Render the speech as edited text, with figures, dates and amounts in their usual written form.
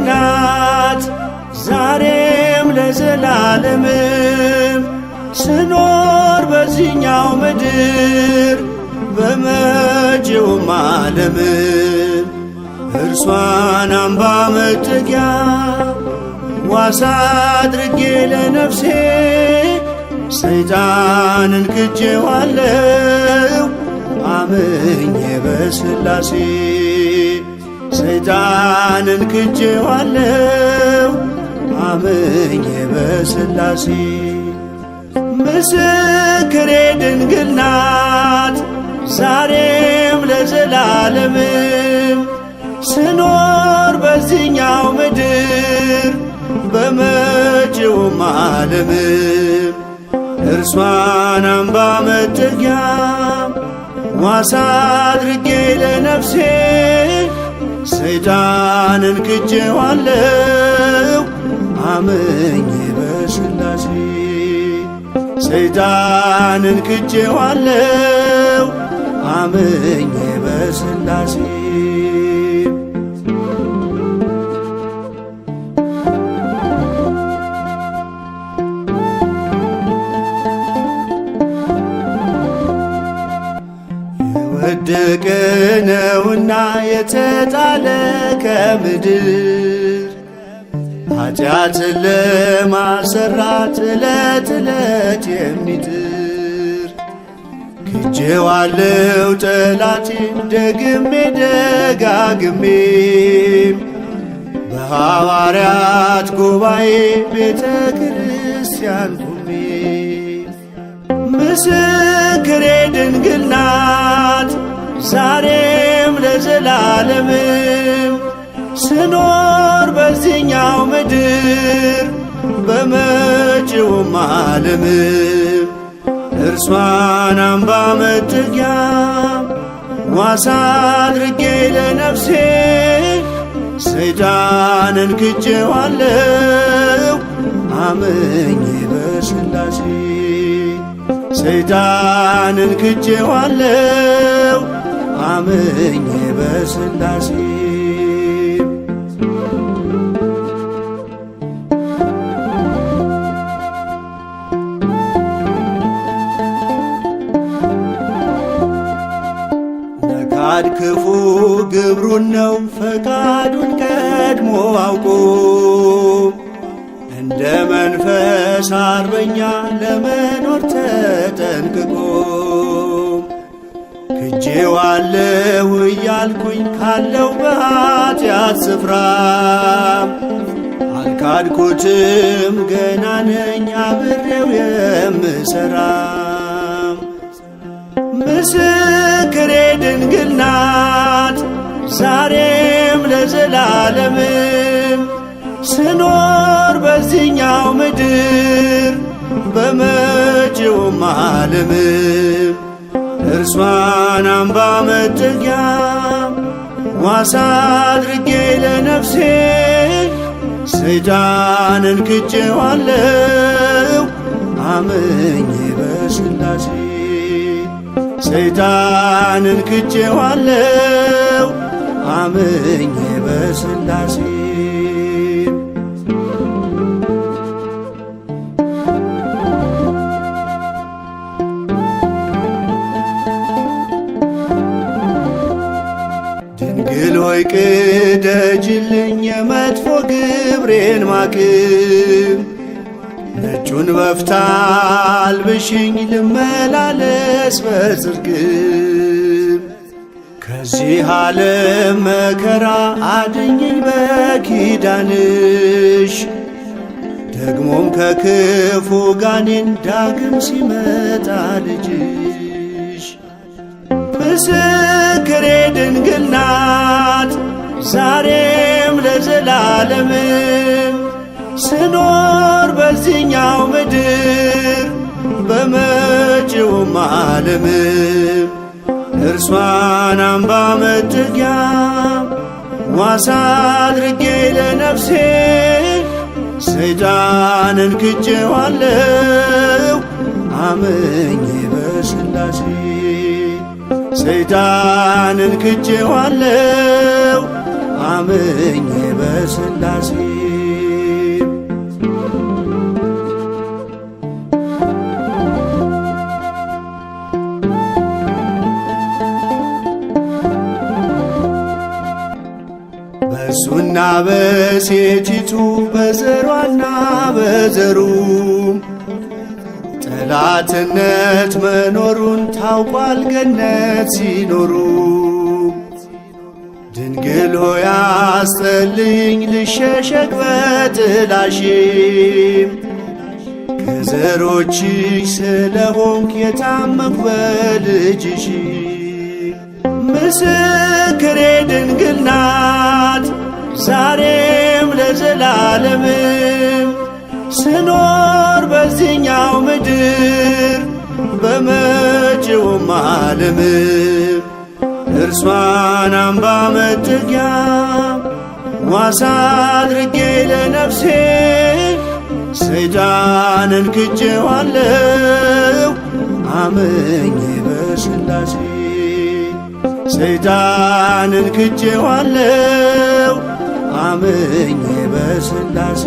ናት ዛሬም ለዘላለምም ስኖር በዚህኛው ምድር በመጪውም ዓለም እርሷን አምባ መጠጊያ ዋሳ አድርጌ ለነፍሴ ሰይጣንን ክጄዋለሁ አምኜ በሥላሴ ሰይጣንን ክጄዋለሁ አምኜ በሥላሴ ምስክሬ ድንግል ናት ዛሬም ለዘላለምም ስኖር በዚህኛው ምድር በመጪውም ዓለም እርሷን አምባ መጠጊያ ዋሳ አድርጌ ለነፍሴ ሰይጣንን ክጄዋለሁ አምኜ በሥላሴ ሰይጣንን ክጄዋለሁ አምኜ በሥላሴ የወደቀ ነውና የተጣለ ከምድር ኃጢአትን ለማሰራት ዕለት ዕለት የሚጥር ክጄዋለሁ ጠላቴን ደግሜ ደጋግሜም በሐዋርያት ጉባኤ ቤተ ክርስቲያን ቆሜ ምስክሬ ድንግል ናት ዛሬም ለዘላለምም ስኖር በዚህኛው ምድር በመጪውም ዓለም እርሷን አምባ መጠጊያ ዋሳ አድርጌ ለነፍሴ ሰይጣንን ክጄዋለሁ አምኜ በሥላሴ ሰይጣንን ክጄዋለሁ አምኜ በሥላሴ ነካድ ክፉ ግብሩን ነው ፈቃዱን ቀድሞ አውቆ እንደ መንፈስ አርበኛ ለመኖር ተጠንቅቆ ክጄዋለሁ እያልኩኝ ካለው በኃጢአት ስፍራ አልካድኩትም ገና ነኝ አብሬው የምሠራ ምስክሬ ድንግል ናት ዛሬም ለዘላለምም ስኖር በዚህኛው ምድር በመጪውም ዓለም እርሷን አምባ መጠጊያ ዋሳ አድርጌ ለነፍሴ ሰይጣንን ክጄዋለሁ አምኜ በሥላሴ ሰይጣንን ክጄዋለሁ አምኜ በሥላሴ ድንግል ሆይ ቅደጅልኝ የመጥፎ ግብሬን ማቅም ነጩን በፍታ አልብሽኝ ልመላለስ በጽድቅም ከዚህ ዓለም መከራ አድኝኝ በኪዳንሽ ደግሞም ከክፉ ጋኔን ዳግም ሲመጣ ልጅሽ ምስክሬ ድንግል ናት ዛሬም ለዘላለምም ስኖር በዚህኛው ምድር በመጪውም ዓለም እርሷን አምባ መጠጊያ ዋሳ አድርጌ ለነፍሴ ሰይጣንን ክጄዋለሁ አምኜ በሥላሴ ሰይጣንን ክጄዋለሁ አምኜ በሥላሴ በእሱና በሴቲቱ በዘሯና በዘሩ ጠላትነት መኖሩን ታውቋል ገነት ሲኖሩ። ድንግል ሆይ አስጠልኝ ልሸሸግ በጥላሽም ከዘሮችሽ ስለሆንክ የታመንኩ በልጅሽ። ምስክሬ ድንግል ናት ዛሬም ለዘላለምም ስኖር በዚህኛው ምድር በመጪውም ዓለም እርሷን አምባ መጠጊያ ዋሳ አድርጌ ለነፍሴ ሰይጣንን ክጄዋለሁ አምኜ በሥላሴ ሰይጣንን ክጄዋለሁ አምኜ በሥላሴ